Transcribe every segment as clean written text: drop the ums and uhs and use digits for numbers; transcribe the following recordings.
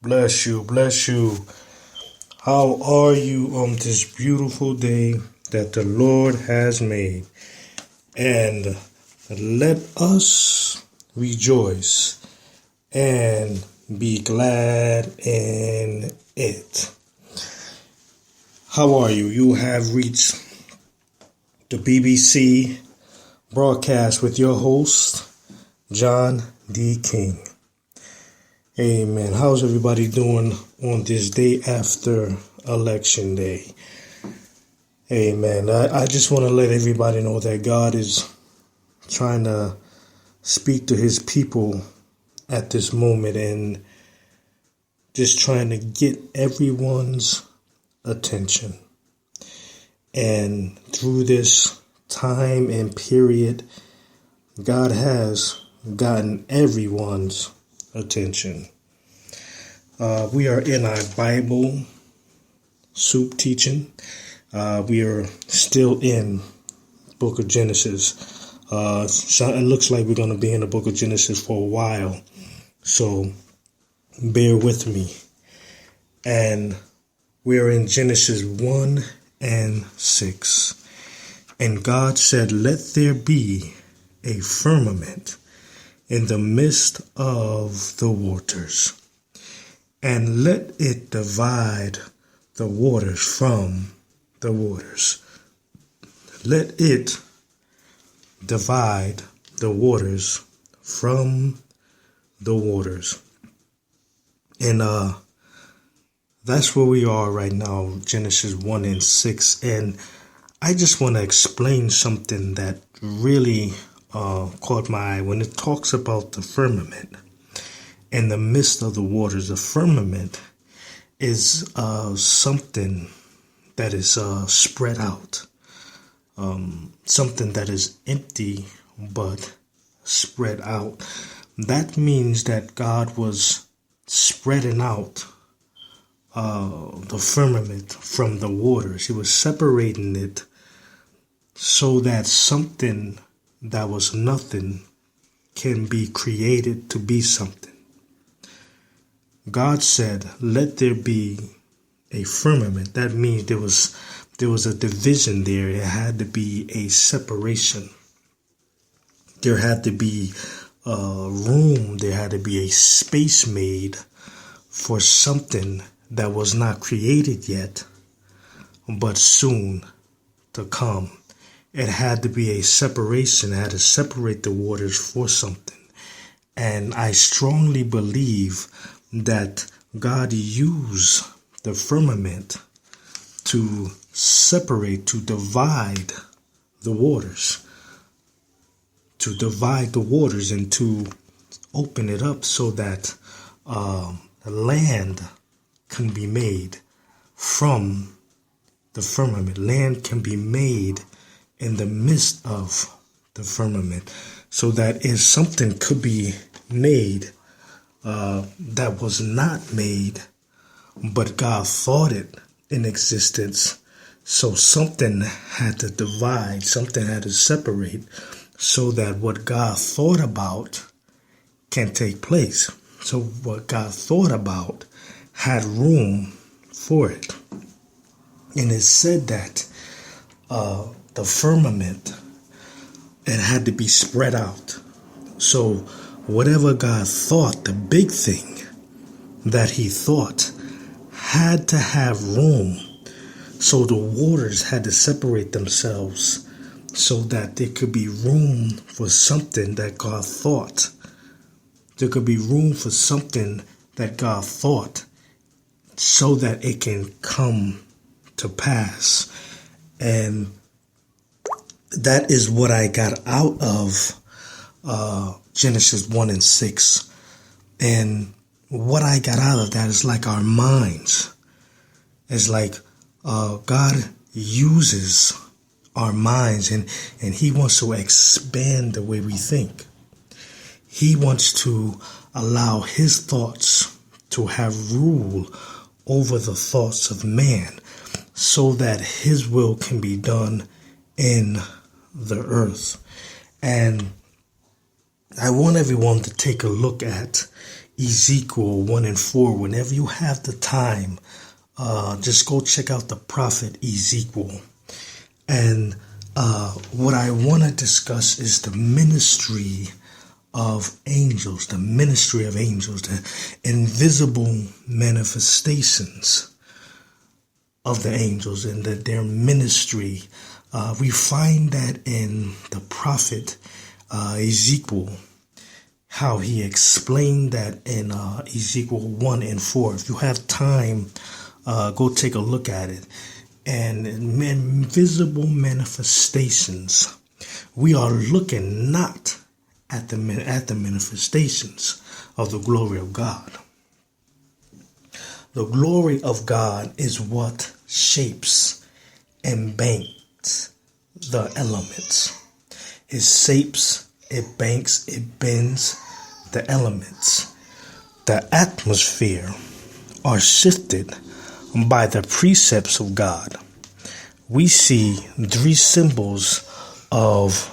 Bless you, bless you. How are you on this beautiful day that the Lord has made? And let us rejoice and be glad in it. How are you? You have reached the BBC broadcast with your host, John D. King. Amen. How's everybody doing on this day after Election Day? Amen. I just want to let everybody know that God is trying to speak to his people at this moment and just trying to get everyone's attention. And through this time and period, God has gotten everyone's attention. We are in our Bible soup teaching. We are still in book of Genesis. So it looks like we're going to be in the book of Genesis for a while. So bear with me. And we're in Genesis 1 and 6. And God said, "Let there be a firmament in the midst of the waters, and let it divide the waters from the waters." Let it divide the waters from the waters. And that's where we are right now, Genesis 1 and 6. And I just want to explain something that really caught my eye when it talks about the firmament in the midst of the waters. The firmament is something that is spread out, something that is empty but spread out. That means that God was spreading out the firmament from the waters. He was separating it so that something that was nothing can be created to be something. God said, "Let there be a firmament." That means there was a division there. It had to be a separation. There had to be room. There had to be a space made for something that was not created yet, but soon to come. It had to be a separation. It had to separate the waters for something. And I strongly believe that God used the firmament to separate, to divide the waters, and to open it up so that land can be made from the firmament. Land can be made in the midst of the firmament, so that if something could be made that was not made, but God thought it in existence, so something had to divide, something had to separate, so that what God thought about can take place. So what God thought about had room for it. And it said that the firmament, it had to be spread out. So whatever God thought, the big thing that he thought, had to have room. So the waters had to separate themselves so that there could be room for something that God thought. There could be room for something that God thought so that it can come to pass. And that is what I got out of Genesis 1 and 6. And what I got out of that is like our minds. It's like God uses our minds and he wants to expand the way we think. He wants to allow his thoughts to have rule over the thoughts of man so that his will can be done in the earth. And I want everyone to take a look at Ezekiel 1 and 4. Whenever you have the time, just go check out the prophet Ezekiel. And what I want to discuss is the ministry of angels, the invisible manifestations of the angels and their ministry. We find that in the prophet Ezekiel, how he explained that in Ezekiel 1 and 4. If you have time, go take a look at it. And invisible manifestations, we are looking not at the manifestations of the glory of God. The glory of God is what shapes and banks the elements. It shapes, it banks, it bends the elements. The atmosphere are shifted by the precepts of God. We see three symbols of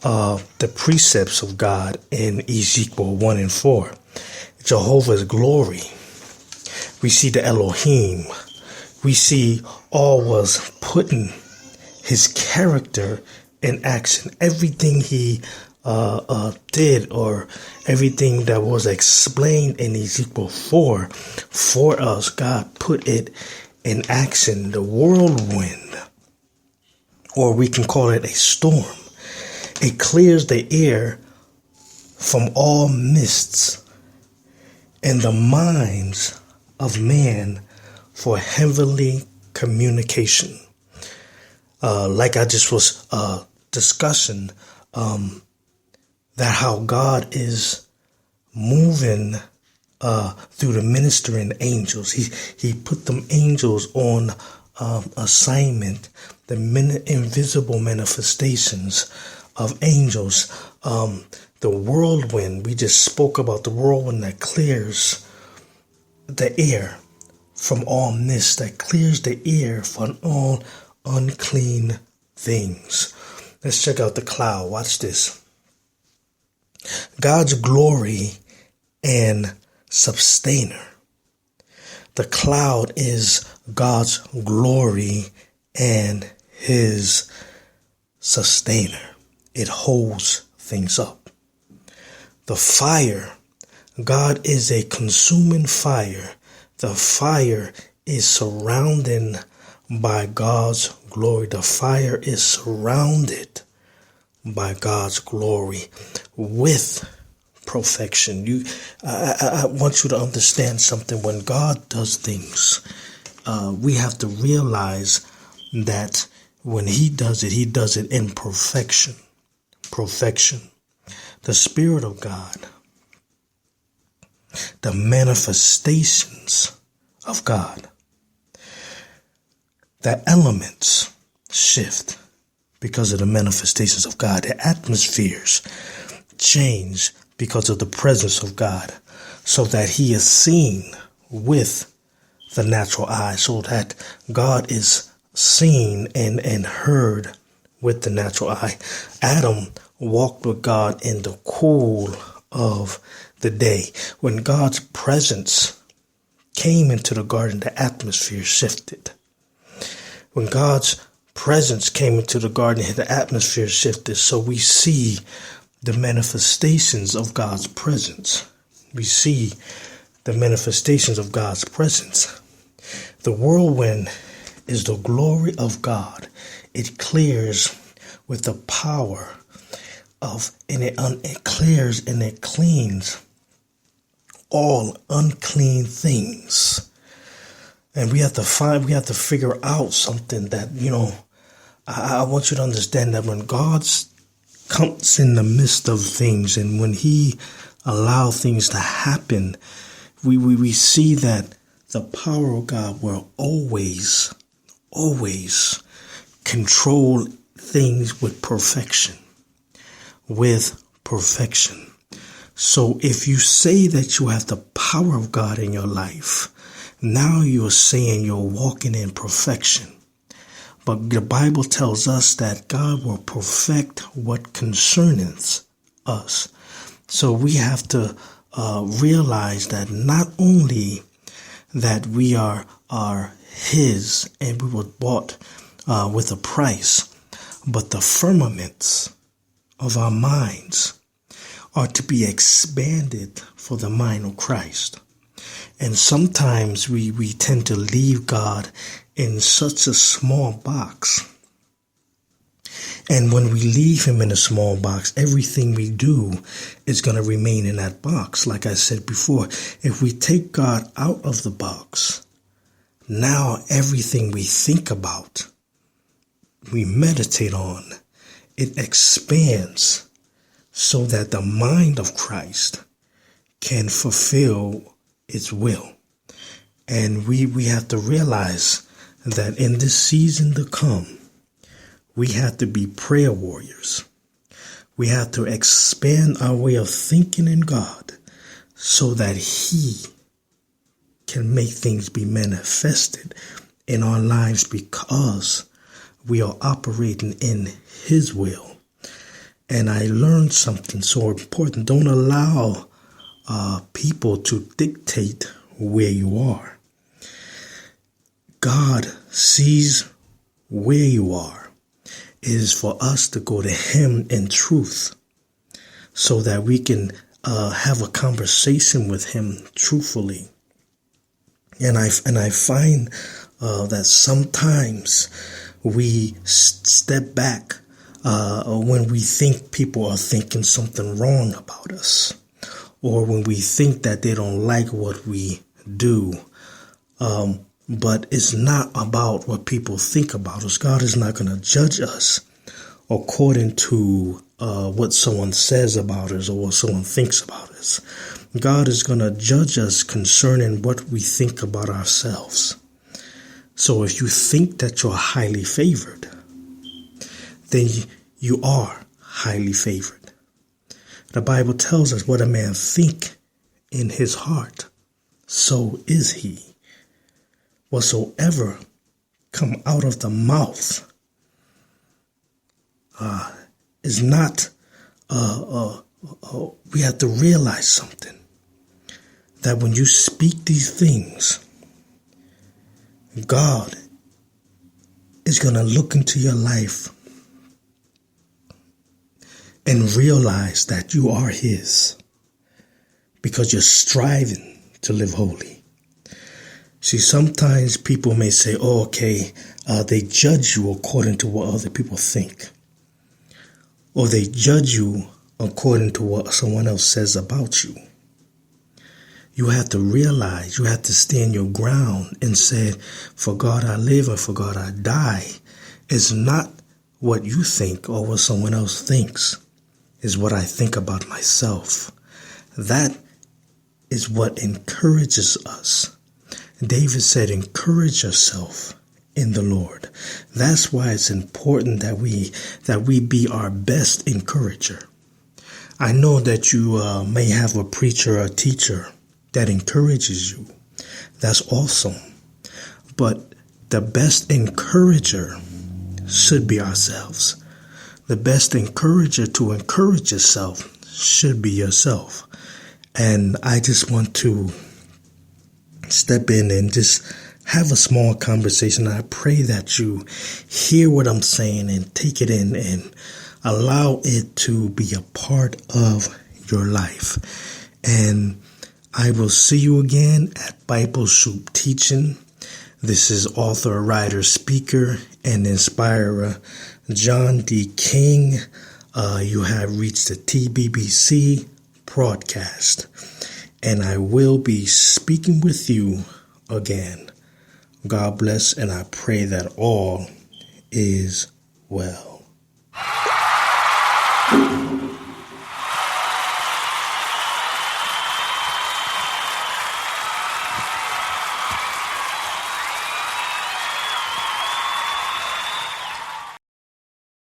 the precepts of God in Ezekiel 1 and 4. Jehovah's glory. We see the Elohim. We see all was putting his character in action. Everything he did, or everything that was explained in Ezekiel 4 for us, God put it in action. The whirlwind, or we can call it a storm, it clears the air from all mists in the minds of man for heavenly communication. Like I just was discussing, that how God is moving through the ministering angels. He put them angels on assignment, the invisible manifestations of angels. The whirlwind, we just spoke about the whirlwind that clears the air from all mist, that clears the air from all unclean things. Let's check out the cloud. Watch this. God's glory and sustainer. The cloud is God's glory and his sustainer. It holds things up. The fire. God is a consuming fire. The fire is surrounded by God's glory. The fire is surrounded by God's glory with perfection. I want you to understand something. When God does things, we have to realize that when he does it in perfection. Perfection. The Spirit of God, the manifestations of God, the elements shift because of the manifestations of God. The atmospheres change because of the presence of God, so that he is seen with the natural eye, so that God is seen and heard with the natural eye. Adam walked with God in the cool of the day. When God's presence came into the garden, the atmosphere shifted. When God's presence came into the garden, the atmosphere shifted. So we see the manifestations of God's presence. We see the manifestations of God's presence. The whirlwind is the glory of God. It clears with the power of, and it clears and it cleans all unclean things. And we have to figure out something that, I want you to understand that when God comes in the midst of things, and when he allows things to happen, we see that the power of God will always control things with perfection. So if you say that you have the power of God in your life, now you're saying you're walking in perfection. But the Bible tells us that God will perfect what concerneth us. So we have to realize that not only that we are his and we were bought with a price, but the firmaments of our minds are to be expanded for the mind of Christ. And sometimes we tend to leave God in such a small box. And when we leave him in a small box, everything we do is going to remain in that box. Like I said before, if we take God out of the box, now everything we think about, we meditate on, it expands so that the mind of Christ can fulfill its will. And we have to realize that in this season to come, we have to be prayer warriors. We have to expand our way of thinking in God so that he can make things be manifested in our lives because we are operating in his will. And I learned something so important. Don't allow people to dictate where you are. God sees where you are. It is for us to go to him in truth so that we can have a conversation with him truthfully. And I find that sometimes we step back when we think people are thinking something wrong about us, or when we think that they don't like what we do. But it's not about what people think about us. God is not going to judge us according to what someone says about us or what someone thinks about us. God is going to judge us concerning what we think about ourselves. So if you think that you're highly favored, then you are highly favored. The Bible tells us what a man think in his heart, so is he. Whatsoever come out of the mouth is not, we have to realize something, that when you speak these things, God is going to look into your life and realize that you are his because you're striving to live holy. See, sometimes people may say, oh, okay, they judge you according to what other people think. Or they judge you according to what someone else says about you. You have to realize, you have to stand your ground and say, for God I live and for God I die. It's not what you think or what someone else thinks. It's what I think about myself. That is what encourages us. David said, encourage yourself in the Lord. That's why it's important that we be our best encourager. I know that you may have a preacher or teacher that encourages you. That's awesome. But the best encourager should be ourselves. The best encourager to encourage yourself should be yourself. And I just want to step in and just have a small conversation. I pray that you hear what I'm saying and take it in and allow it to be a part of your life. And I will see you again at Bible Soup Teaching. This is author, writer, speaker, and inspirer John D. King. You have reached the TBBC broadcast, and I will be speaking with you again. God bless, and I pray that all is well.